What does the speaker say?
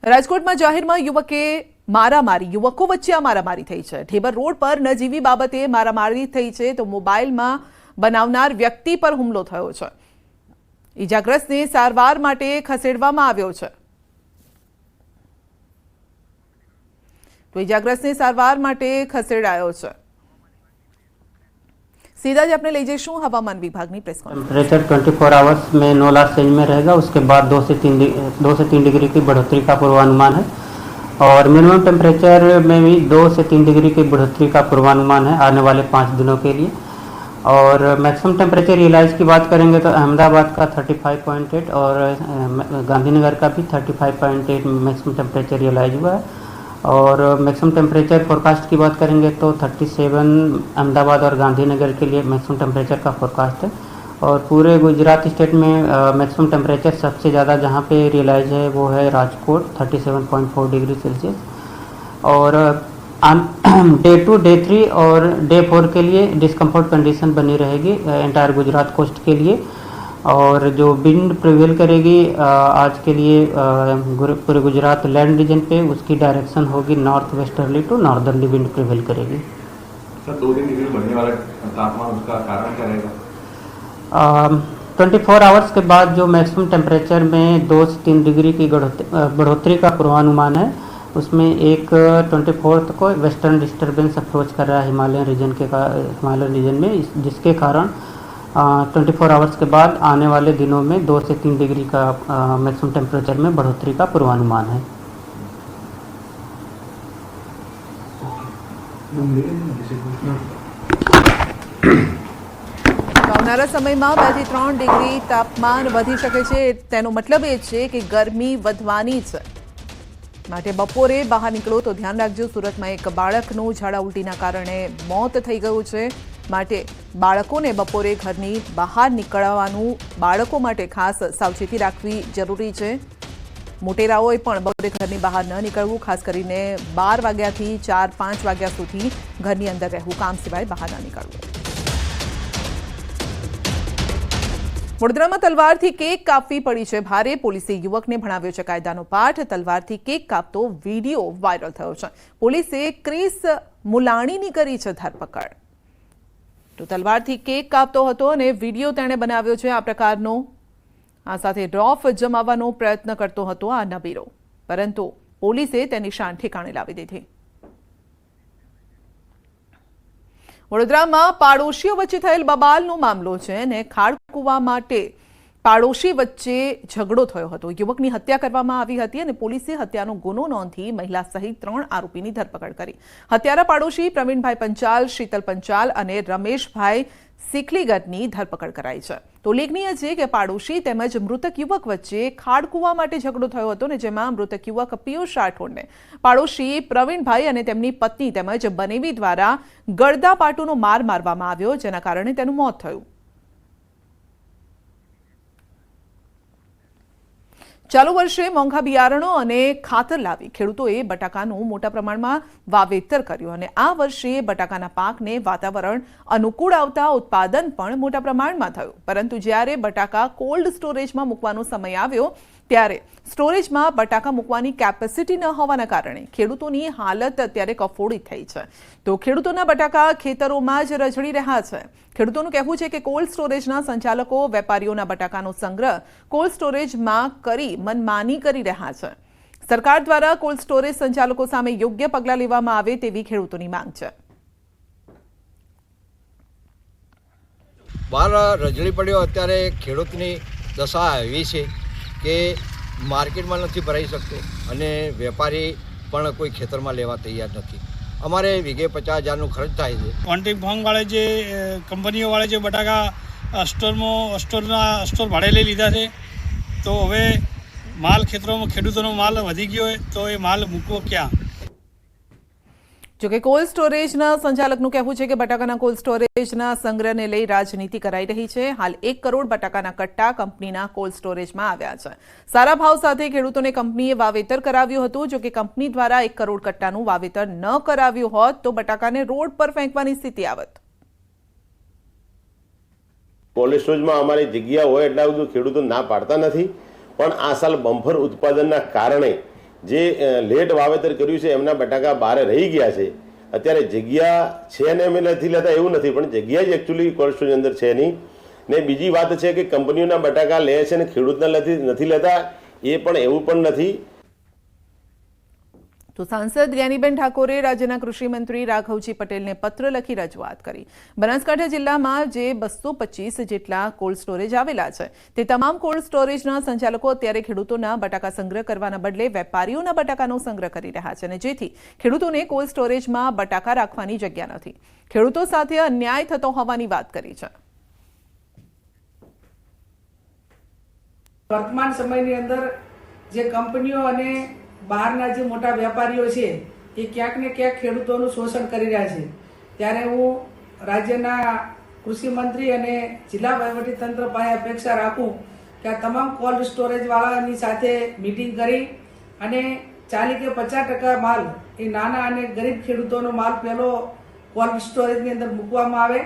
રાજકોટમાં જાહેરમાં યુવકો વચ્ચે મારામારી થઈ છે। ઢેબર રોડ પર નજીવી બાબતે મારામારી થઈ છે તો મોબાઈલમાં બનાવનાર વ્યક્તિ પર હુમલો થયો છે। ઈજાગ્રસ્તને સારવાર માટે ખસેડવામાં આવ્યો છે। તો ઈજાગ્રસ્તને સારવાર માટે ખસેડાયો છે। सीधा जी अपने ले जैसू हवामान विभाग की प्रेस कॉन्फ्रेंस। टेम्परेचर 24 आवर्स में 9 लाख सेंज में रहेगा। उसके बाद 2 से 3 डिग्री की बढ़ोतरी का पूर्वानुमान है और मिनिमम टेम्परेचर में भी 2 से 3 डिग्री की बढ़ोतरी का पूर्वानुमान है आने वाले 5 दिनों के लिए। और मैक्सिमम टेम्परेचर रियलाइज की बात करेंगे तो अहमदाबाद का 35.8 और गांधीनगर का भी 35.8 मैक्सिमम टेम्परेचर रियलाइज हुआ है। और मैक्सिमम टेम्परेचर फोरकास्ट की बात करेंगे तो 37 अहमदाबाद और गांधीनगर के लिए मैक्सिमम टेम्परेचर का फोरकास्ट है। और पूरे गुजरात स्टेट में मैक्सिमम टेम्परेचर सबसे ज़्यादा जहाँ पे रियलाइज है वो है राजकोट 37.4 डिग्री सेल्सियस। और डे 2 डे 3 और डे 4 के लिए डिस्कम्फर्ट कंडीशन बनी रहेगी एंटायर गुजरात कोस्ट के लिए। और जो विंड प्रिवेल करेगी आज के लिए पूरे गुजरात लैंड रीजन पे उसकी डायरेक्शन होगी north westerly to northerly wind prevail करेगी। सर 2-3 डिग्री बढ़ने वाला तापमान उसका कारण क्या रहेगा? 24 आवर्स के बाद जो मैक्सिमम टेम्परेचर में 2 से 3 डिग्री की बढ़ोतरी का पूर्वानुमान है उसमें एक 24 को वेस्टर्न डिस्टर्बेंस अप्रोच कर रहा है हिमालयन रीजन में जिसके कारण 24 आवर्स के बाद आने वाले दिनों में 2 से 3 डिग्री का मैक्सिमम टेम्परेचर में बढ़ोतरी का पूर्वानुमान है। આવનારા સમયમાં 2 થી 3 ડિગ્રી તાપમાન વધી શકે છે। તેનો મતલબ એ છે કે ગરમી વધવાની છે। માટે બપોરે બહાર નીકળો તો ધ્યાન રાખજો। સુરતમાં એક બાળકનું ઝાડા ઉલટીના કારણે મોત થઈ ગયું છે। માટે બાળકોને બપોરે ઘરની બહાર નીકળવાનું બાળકો માટે ખાસ સાવચેતી રાખવી જરૂરી છે। મોટેરાઓએ પણ બપોરે ઘરની બહાર ન નીકળવું, ખાસ કરીને 12 વાગ્યાથી 4-5 વાગ્યા સુધી ઘરની અંદર રહેવું, કામ સિવાય બહાર ન નીકળવું। વડોદરામાં તલવારથી કેક કાપવી પડી છે ભારે। પોલીસે યુવકને ભણાવ્યો છે કાયદાનો પાઠ। તલવારથી કેક કાપતો વિડીયો વાયરલ થયો છે। પોલીસે ક્રિસ મુલાણીની કરી છે ધરપકડ। તો તલવારથી કેક કાપતો હતો અને વિડીયો તેણે બનાવ્યો છે આ પ્રકારનો। આ સાથે ડ્રોફ જમાવવાનો પ્રયત્ન કરતો હતો આ નબીરો, પરંતુ પોલીસે તેની શાન ઠેકાણે લાવી દીધી। વડોદરામાં પાડોશીઓ વચ્ચે થયેલ બબાલનો મામલો છે અને ખાડકુવા માટે પાડોશી વચ્ચે ઝઘડો થયો હતો। યુવકની હત્યા કરવામાં આવી હતી અને પોલીસે હત્યાનો ગુનો નોંધી મહિલા સહિત 3 આરોપીની ધરપકડ કરી। હત્યારા પાડોશી પ્રવીણભાઈ પંચાલ, શીતલ પંચાલ અને રમેશભાઈ સિખલીગરની ધરપકડ કરાઈ છે। તો ઉલ્લેખનીય છે કે પાડોશી તેમજ મૃતક યુવક વચ્ચે ખાડકુવા માટે ઝઘડો થયો હતો ને જેમાં મૃતક યુવક પિયુષ રાઠોડને પાડોશી પ્રવીણભાઈ અને તેમની પત્ની તેમજ બનેવી દ્વારા ગળદાપાટુનો માર મારવામાં આવ્યો, જેના કારણે તેનું મોત થયું। ચાલુ વર્ષે મોંઘા બિયારણો અને ખાતર લાવી ખેડૂતોએ બટાકાનું મોટા પ્રમાણમાં વાવેતર કર્યું અને આ વર્ષે બટાકાના પાકને વાતાવરણ અનુકૂળ આવતા ઉત્પાદન પણ મોટા પ્રમાણમાં થયું। પરંતુ જ્યારે બટાકા કોલ્ડ સ્ટોરેજમાં મૂકવાનો સમય આવ્યો ત્યારે સ્ટોરેજમાં બટાકા મૂકવાની કેપેસિટી ન હોવાના કારણે ખેડૂતોની હાલત અત્યારે કફોડી થઈ છે। તો ખેડૂતોના બટાકા ખેતરોમાં જ રઝળી રહ્યા છે। ખેડૂતોનું કહેવું છે કે કોલ્ડ સ્ટોરેજના સંચાલકો વેપારીઓના બટાકાનો સંગ્રહ કોલ્ડ સ્ટોરેજમાં કરી मनमानी કરી રહ્યા છે। સરકાર દ્વારા કોલ્ડ સ્ટોરેજ સંચાલકો સામે યોગ્ય પગલાં લેવામાં આવે તેવી ખેડૂતોની માંગ છે। બહાર રજળી પડ્યો અત્યારે ખેડૂતની દશા એવી છે કે માર્કેટમાં નથી ભરાઈ શકતો અને વેપારી પણ કોઈ ખેતરમાં લેવા તૈયાર નથી। અમારે વીઘે 50,000નો ખર્ચ થાય છે। ક્વોન્ટિટી ફાર્મવાળે જે કંપનીઓવાળે જે બટાકા સ્ટોર ભાડે લઈ લીધા છે તો હવે માલ ખેતરોમાં ખેડૂતોનો માલ વધી ગયો હોય તો એ માલ મૂકવો ક્યાં? જોકે કોલ્ડ સ્ટોરેજના સંચાલકનું કહેવું છે કે બટાકાના કોલ્ડ સ્ટોરેજના સંગ્રહને લઈ રાજનીતિ કરાઈ રહી છે। હાલ 1 કરોડ બટાકાના કટ્ટા કંપનીના કોલ્ડ સ્ટોરેજમાં આવ્યા છે। સારા ભાવ સાથે ખેડૂતોને કંપનીએ વાવેતર કરાવ્યું હતું। જોકે કંપની દ્વારા 1 કરોડ કટ્ટાનું વાવેતર ન કરાવ્યું હોત તો બટાકાને રોડ પર ફેંકવાની સ્થિતિ આવત। કોલ્ડ સ્ટોરેજમાં અમારી જગ્યા હોય એટલા બધું ખેડૂતો ના પાડતા નથી, પણ આ સાલ બમ્પર ઉત્પાદનના કારણે જે લેટ વાવેતર કર્યું છે એમના બટાકા બહાર રહી ગયા છે. અત્યારે જગ્યા છે ને અમે નથી લેતા એવું નથી, પણ જગ્યા જ એકચ્યુઅલી કોલ્ડ સ્ટોરેજ અંદર છે નહીં. ને બીજી વાત છે કે કંપનીઓના બટાકા લે છે ને ખેડૂતના નથી લેતા, એ પણ એવું પણ નથી. તો સાંસદ જ્ઞાનીબેન ઠાકોરે રાજ્યના કૃષિ મંત્રી રાઘવજી પટેલને પત્ર લખી રજૂઆત કરી. બનાસકાંઠા જિલ્લામાં જે 225 જેટલા કોલ્ડ સ્ટોરેજ આવેલા છે તે તમામ કોલ્ડ સ્ટોરેજના સંચાલકો અત્યારે ખેડૂતોના બટાકા સંગ્રહ કરવાના બદલે વેપારીઓના બટાકાનો સંગ્રહ કરી રહ્યા છે, અને જેથી ખેડૂતોને કોલ્ડ સ્ટોરેજમાં બટાકા રાખવાની જગ્યા નથી. ખેડૂતો સાથે અન્યાય થતો હોવાની વાત કરી છે. વર્તમાન સમયની અંદર જે કંપનીઓ અને બહારના જે મોટા વેપારીઓ છે એ ક્યાંક ને ક્યાંક ખેડૂતોનું શોષણ કરી રહ્યા છે. ત્યારે હું રાજ્યના કૃષિ મંત્રી અને જિલ્લા વહીવટીતંત્ર પાસે અપેક્ષા રાખું કે આ તમામ કોલ્ડ સ્ટોરેજવાળાની સાથે મિટિંગ કરી અને 40 કે 50% માલ એ નાના અને ગરીબ ખેડૂતોનો માલ પહેલો કોલ્ડ સ્ટોરેજની અંદર મૂકવામાં આવે.